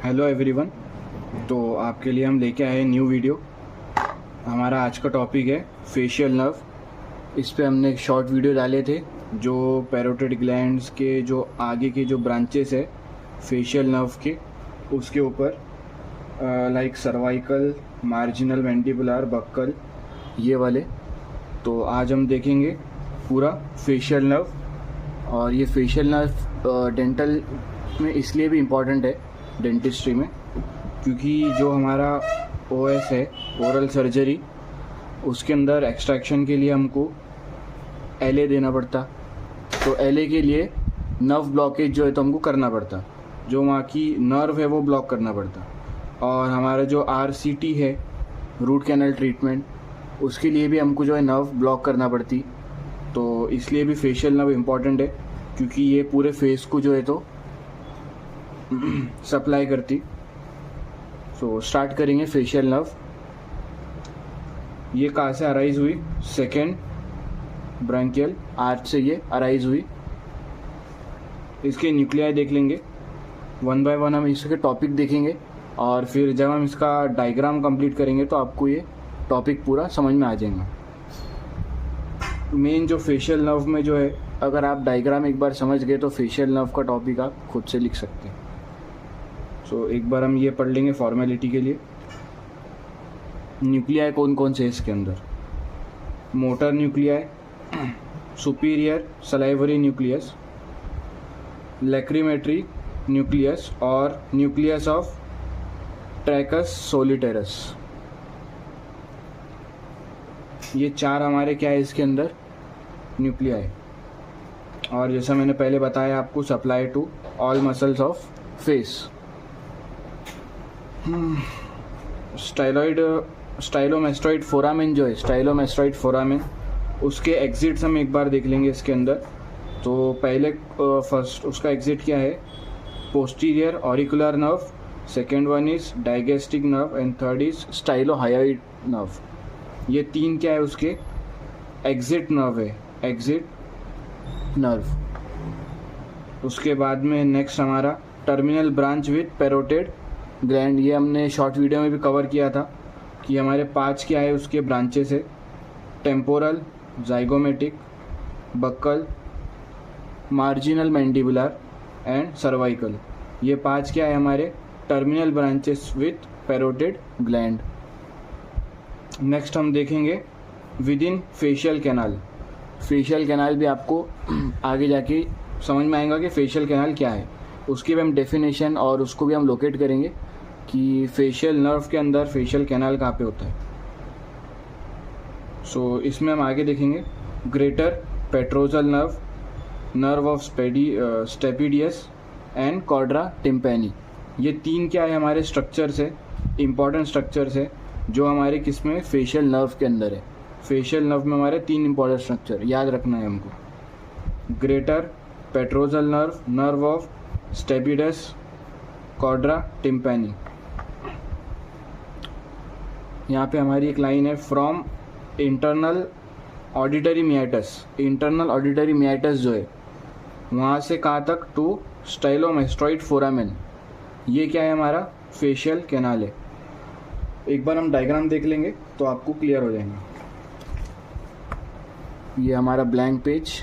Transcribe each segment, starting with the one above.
Hello everyone. तो आपके लिए हम लेके आए न्यू वीडियो। हमारा आज का टॉपिक है फेशियल नर्व। इस पे हमने एक शॉर्ट वीडियो डाले थे जो पैरोटिड ग्लैंड्स के जो आगे के जो ब्रांचेस है फेशियल नर्व के, उसके ऊपर like cervical, marginal mandibular, buccal, ये वाले। तो आज हम देखेंगे पूरा फेशियल नर्व। और ये फेशियल नर्व डेंटल में इसलिए भी इम्पॉर्टेंट है, डेंटिस्ट्री में, क्योंकि जो हमारा ओएस है, ओरल सर्जरी, उसके अंदर एक्सट्रैक्शन के लिए हमको एलए देना पड़ता। तो एलए के लिए नर्व ब्लॉकेज जो है तो हमको करना पड़ता, जो वहाँ की नर्व है वो ब्लॉक करना पड़ता। और हमारा जो आरसीटी है, रूट कैनल ट्रीटमेंट, उसके लिए भी हमको जो है नर्व ब्लॉक करना पड़ती। तो इसलिए भी फेशियल नर्व इम्पॉर्टेंट है, क्योंकि ये पूरे फेस को जो है तो सप्लाई करती। सो स्टार्ट करेंगे फेशियल नर्व। ये कहाँ से अराइज हुई? सेकेंड ब्रांकियल आर्च से ये अराइज हुई। इसके न्यूक्लियाई देख लेंगे, वन बाय वन हम इसके टॉपिक देखेंगे, और फिर जब हम इसका डायग्राम कंप्लीट करेंगे तो आपको ये टॉपिक पूरा समझ में आ जाएगा। मेन जो फेशियल नर्व में जो है, अगर आप डायग्राम एक बार समझ गए तो फेशियल नर्व का टॉपिक आप खुद से लिख सकते हैं। सो एक बार हम ये पढ़ लेंगे फॉर्मेलिटी के लिए। न्यूक्लियाई कौन कौन से इसके अंदर? Motor nuclei, superior salivary nucleus, lacrimatory nucleus और न्यूक्लियस ऑफ ट्रैकस सोलिटेरस। ये चार हमारे क्या है इसके अंदर? न्यूक्लियाई। और जैसा मैंने पहले बताया आपको, supply to all muscles of face. Stylomastoid foramen जो है, स्टाइलोमेस्टोइड फोरामेन, उसके एग्जिट्स हम एक बार देख लेंगे इसके अंदर। तो पहले फर्स्ट उसका एग्जिट क्या है? Posterior auricular nerve, second one is डाइगेस्टिक nerve and third is स्टाइलोहायोइड nerve. ये तीन क्या है उसके एग्जिट नर्व है, एग्जिट नर्व। उसके बाद में नेक्स्ट हमारा terminal branch with parotid gland. ये हमने शॉर्ट वीडियो में भी कवर किया था कि हमारे 5 क्या है उसके ब्रांचेस है: temporal, zygomatic, buccal, marginal mandibular and cervical. ये 5 क्या है हमारे terminal branches with parotid gland. Next हम देखेंगे within facial canal. Facial canal भी आपको आगे जाके समझ में आएगा कि फेशियल कैनाल क्या है। उसकी भी हम डेफिनेशन और उसको भी हम लोकेट करेंगे कि फेशियल नर्व के अंदर फेशियल कैनाल कहाँ पे होता है। सो इसमें हम आगे देखेंगे greater petrosal nerve, nerve of stapedius and chorda tympani. ये तीन क्या है हमारे स्ट्रक्चर्स है, इंपॉर्टेंट स्ट्रक्चर्स है, जो हमारे किस में? फेशियल नर्व के अंदर है। फेशियल नर्व में हमारे 3 इंपॉर्टेंट स्ट्रक्चर याद रखना है हमको: greater petrosal nerve, nerve of stapedius, chorda tympani. यहाँ पे हमारी एक लाइन है, from internal auditory meatus. Internal auditory meatus जो है वहाँ से कहाँ तक? To stylomastoid foramen. ये क्या है हमारा? फेशियल कैनाल है। एक बार हम डायग्राम देख लेंगे तो आपको क्लियर हो जाएगा। ये हमारा ब्लैंक पेज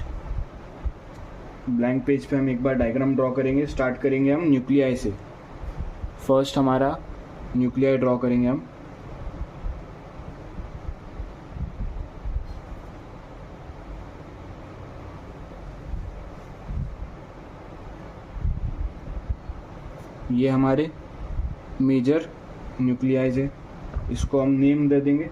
पे हम एक बार डायग्राम ड्रॉ करेंगे। स्टार्ट करेंगे हम न्यूक्लियाई से। फर्स्ट हमारा न्यूक्लियाई ड्रॉ करेंगे हम। ये हमारे मेजर न्यूक्लियाइज है, इसको हम नेम दे देंगे।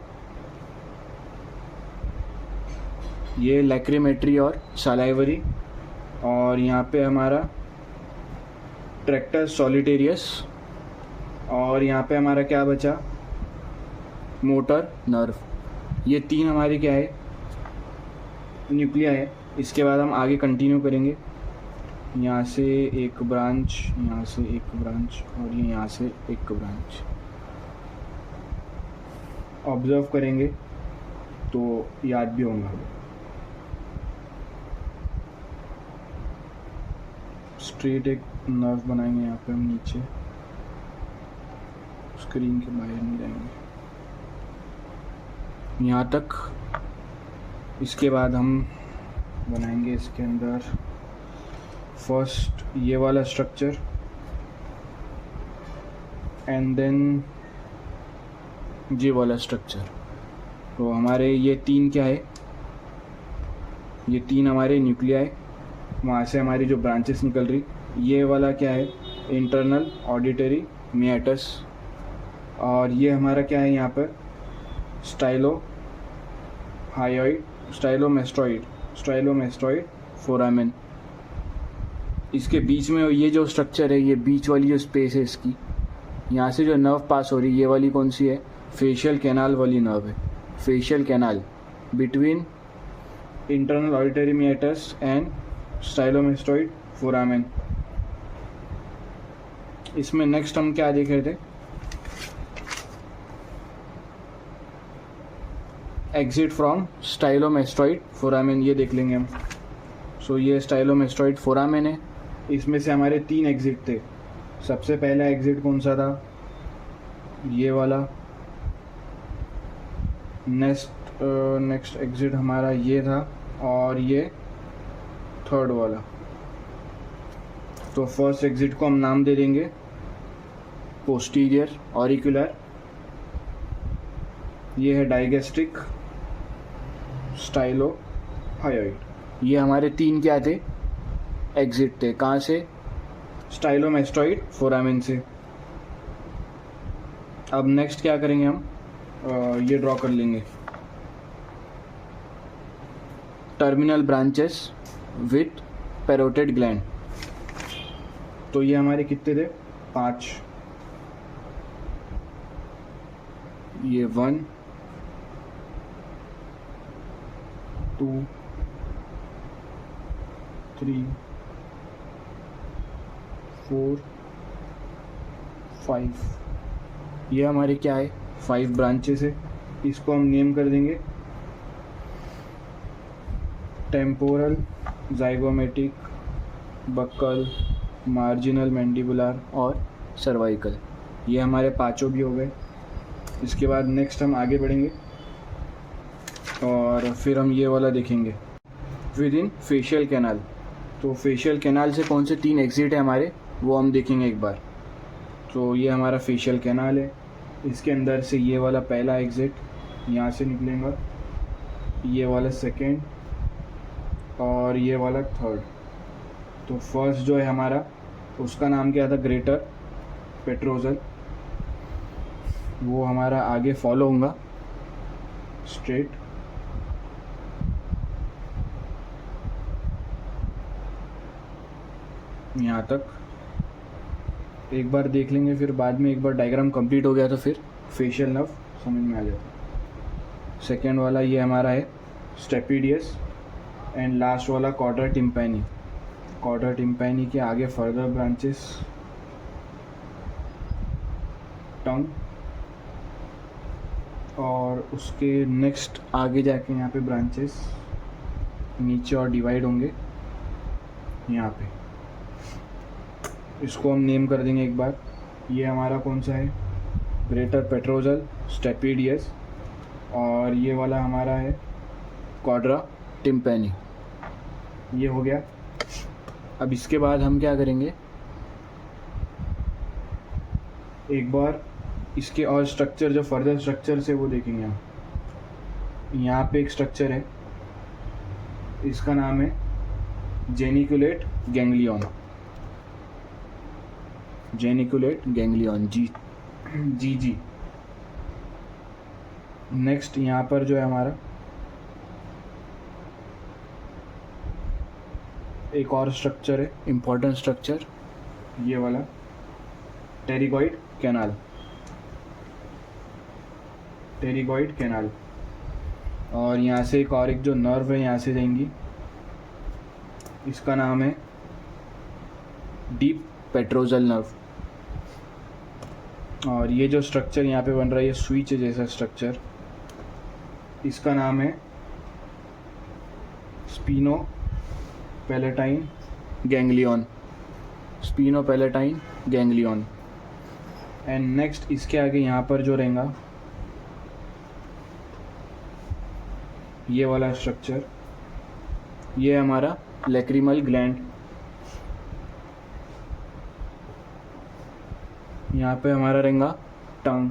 ये लैक्रिमेटरी और सलाइवरी। और यहाँ पे हमारा ट्रैक्टस सॉलिटेरियस। और यहाँ पे हमारा क्या बचा? Motor nerve. ये 3 हमारे क्या है? न्यूक्लिया है। इसके बाद हम आगे कंटिन्यू करेंगे। यहाँ से एक ब्रांच, यहाँ से एक ब्रांच, और ये यहाँ से एक ब्रांच ऑब्जर्व करेंगे तो याद भी होगा। स्ट्रेट एक नर्व बनाएंगे यहाँ पे हम नीचे, स्क्रीन के बाहर नहीं जाएंगे, यहाँ तक। इसके बाद हम बनाएंगे इसके अंदर फर्स्ट ये वाला स्ट्रक्चर एंड देन ये वाला स्ट्रक्चर। तो हमारे ये तीन क्या है, ये तीन हमारे न्यूक्लियाई, वहाँ से हमारी जो ब्रांचेस निकल रही। ये वाला क्या है, इंटरनल ऑडिटरी मियाटस। और ये हमारा क्या है यहाँ पर, स्टाइलोमेस्टोइड फोरामेन। इसके बीच में ये जो स्ट्रक्चर है, ये बीच वाली जो स्पेस है इसकी, यहाँ से जो नर्व पास हो रही है, ये वाली कौन सी है, फेशियल कैनाल वाली नर्व है। Facial canal between internal auditory meatus and stylomastoid foramen. इसमें नेक्स्ट हम क्या देख रहे थे, एग्जिट फ्रॉम स्टाइलोमेस्टोइड फोरामेन, ये देख लेंगे हम। सो ये स्टाइलोमेस्टोइड फोरामेन है, इसमें से हमारे तीन एग्जिट थे। सबसे पहला एग्जिट कौन सा था, ये वाला। नेक्स्ट एग्जिट हमारा ये था, और ये थर्ड वाला। तो फर्स्ट एग्जिट को हम नाम दे देंगे पोस्टीरियर ऑरिकुलर, ये है डाइगेस्ट्रिक स्टाइलोहायोइड। ये हमारे तीन क्या थे, एग्जिट थे। कहाँ से, स्टाइलोमेस्टोइड फोरामेन से। अब नेक्स्ट क्या करेंगे हम, ये ड्रॉ कर लेंगे terminal branches with parotid gland. तो ये हमारे कितने थे, 5। ये 1 2 3 4 5। ये हमारे क्या है, 5 ब्रांचेस है। इसको हम नेम कर देंगे temporal, zygomatic, buccal, marginal mandibular और सर्वाइकल। ये हमारे पांचों भी हो गए। इसके बाद नेक्स्ट हम आगे बढ़ेंगे और फिर हम ये वाला देखेंगे विद इन फेशियल कैनाल। तो फेशियल कैनाल से कौन से 3 एग्जिट है हमारे, वो हम देखेंगे एक बार। तो ये हमारा फेशियल कैनाल है, इसके अंदर से ये वाला पहला एग्जिट यहाँ से निकलेगा, ये वाला सेकेंड और ये वाला थर्ड। तो फर्स्ट जो है हमारा, उसका नाम क्या था, ग्रेटर पेट्रोजल। वो हमारा आगे फॉलो होगा स्ट्रेट, यहाँ तक एक बार देख लेंगे, फिर बाद में एक बार डायग्राम कंप्लीट हो गया तो फिर फेशियल नर्व समझ में आ जाता। सेकेंड वाला ये हमारा है स्टेपिडियस एंड लास्ट वाला क्वाड्रा टिम्पैनी। क्वाड्रा टिम्पैनी के आगे फर्दर ब्रांचेस टंग, और उसके नेक्स्ट आगे जाके यहाँ पे ब्रांचेस नीचे और डिवाइड होंगे यहाँ पे। इसको हम नेम कर देंगे एक बार। ये हमारा कौन सा है, ग्रेटर पेट्रोजल स्टेपिडियस, और ये वाला हमारा है क्वाड्रा टिम्पैनी। ये हो गया। अब इसके बाद हम क्या करेंगे, एक बार इसके और स्ट्रक्चर, जो फर्दर स्ट्रक्चर से वो देखेंगे हम। यहाँ पे एक स्ट्रक्चर है, इसका नाम है जेनिकुलेट गैंग्लियन। जेनिकुलेट गैंग्लियन, जी। नेक्स्ट यहाँ पर जो है हमारा एक और स्ट्रक्चर है, इम्पोर्टेंट स्ट्रक्चर, ये वाला टेरिगॉइड कैनाल। और यहाँ से एक जो नर्व है यहाँ से जाएंगी, इसका नाम है डीप पेट्रोजल नर्व। और ये जो स्ट्रक्चर यहाँ पे बन रहा है, ये स्विच जैसा स्ट्रक्चर, इसका नाम है स्पिनो पैलेटाइन गैंग्लियन। एंड नेक्स्ट इसके आगे यहाँ पर जो रहेगा ये वाला स्ट्रक्चर, ये हमारा लैक्रिमल ग्लैंड। यहाँ पे हमारा रहेगा टंग।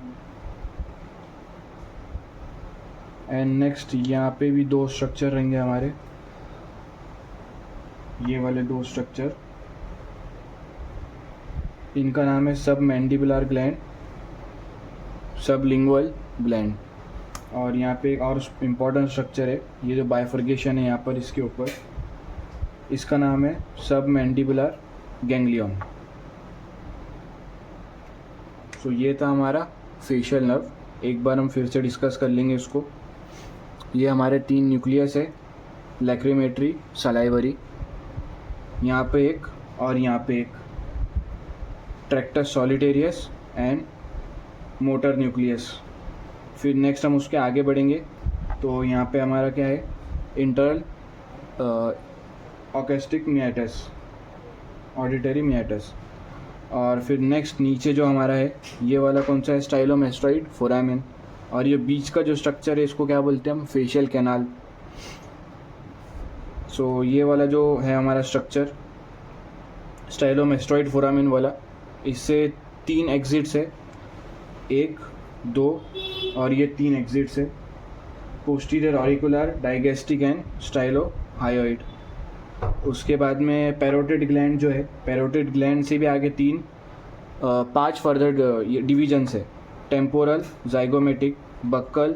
एंड नेक्स्ट यहाँ पे भी दो स्ट्रक्चर रहेंगे हमारे, ये वाले दो स्ट्रक्चर, इनका नाम है सब मैंडिबुलर ग्लैंड, सब लिंगुअल ग्लैंड। और यहाँ पे एक और इम्पॉर्टेंट स्ट्रक्चर है, ये जो बाइफर्केशन है यहाँ पर इसके ऊपर, इसका नाम है सब मैंडिबुलर गैंग्लियन। तो ये था हमारा फेशियल नर्व। एक बार हम फिर से डिस्कस कर लेंगे इसको। ये हमारे 3 न्यूक्लियस है, लैक्रिमेटरी, सलाइवरी, यहाँ पे एक और यहाँ पे एक, tractus solitarius and motor nucleus. फिर नेक्स्ट हम उसके आगे बढ़ेंगे तो यहाँ पे हमारा क्या है, इंटरनल ऑकेस्टिक मियाटस, ऑडिटरी मियाटस। और फिर नेक्स्ट नीचे जो हमारा है ये वाला कौन सा है, स्टाइलोमेस्टोइड फोरामेन। और ये बीच का जो स्ट्रक्चर है इसको क्या बोलते हैं हम, फेशियल कैनाल। सो ये वाला जो है हमारा स्ट्रक्चर स्टाइलोमेस्टोइड फोरामेन वाला, इससे 3 एग्जिट्स है, 1, 2 और ये 3 एग्जिट्स है, पोस्टीरियर ऑरिकुलर, डाइगेस्टिक एंड स्टाइलोहायोइड। उसके बाद में पैरोटिड ग्लैंड जो है, पैरोटिड ग्लैंड से भी आगे 5 फर्दर डिविजन्स है, temporal, zygomatic, buccal,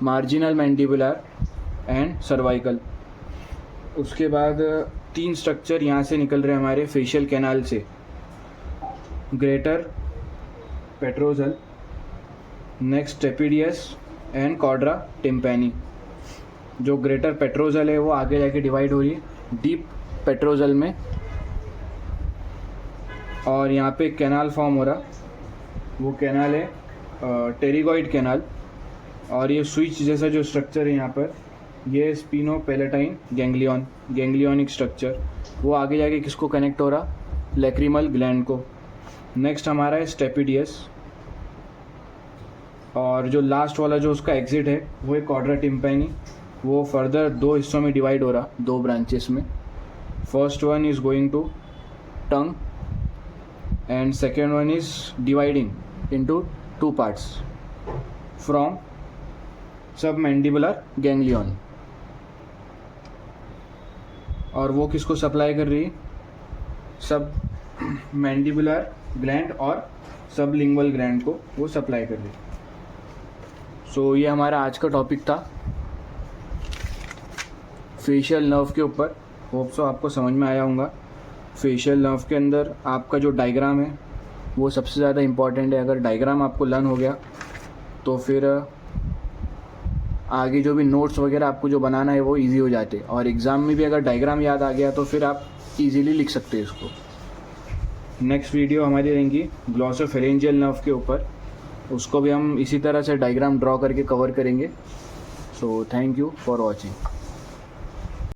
marginal mandibular and cervical. उसके बाद 3 स्ट्रक्चर यहाँ से निकल रहे हैं हमारे फेशियल कैनाल से, greater petrosal, next stapedius and chorda टिम्पैनी। जो ग्रेटर पेट्रोजल है वो आगे जाके डिवाइड हो रही है डीप पेट्रोजल में, और यहाँ पे कैनाल फॉर्म हो रहा, वो कैनाल है टेरिगॉइड कैनाल। और ये स्विच जैसा जो स्ट्रक्चर है यहाँ पर, ये स्पिनोपेलेटाइन गैंग्लियन, गैंग्लियोनिक स्ट्रक्चर, वो आगे जाके किसको कनेक्ट हो रहा, लैक्रिमल ग्लैंड को। नेक्स्ट हमारा है स्टेपिडियस, और जो लास्ट वाला जो उसका एग्जिट है वो है कॉर्ड्रा टिम्पैनी। वो फर्दर 2 हिस्सों में डिवाइड हो रहा, 2 ब्रांचेस में। First one is going to tongue and second one is dividing into 2 parts from submandibular ganglion. और वो किसको सप्लाई कर रही है, सब मैंडिबुलर ग्लैंड और सब लिंगुअल ग्लैंड को वो सप्लाई कर रही है। सो ये हमारा आज का टॉपिक था फेशियल नर्व के ऊपर। होप सो आपको समझ में आया होगा। फेशियल नर्व के अंदर आपका जो डायग्राम है वो सबसे ज़्यादा इम्पॉर्टेंट है। अगर डायग्राम आपको लर्न हो गया तो फिर आगे जो भी नोट्स वगैरह आपको जो बनाना है वो इजी हो जाते, और एग्ज़ाम में भी अगर डायग्राम याद आ गया तो फिर आप इजीली लिख सकते हैं इसको। नेक्स्ट वीडियो हमारी रहेंगी ग्लॉसोफेरेंजियल नर्व के ऊपर, उसको भी हम इसी तरह से डायग्राम ड्रॉ करके कवर करेंगे। So thank you for watching.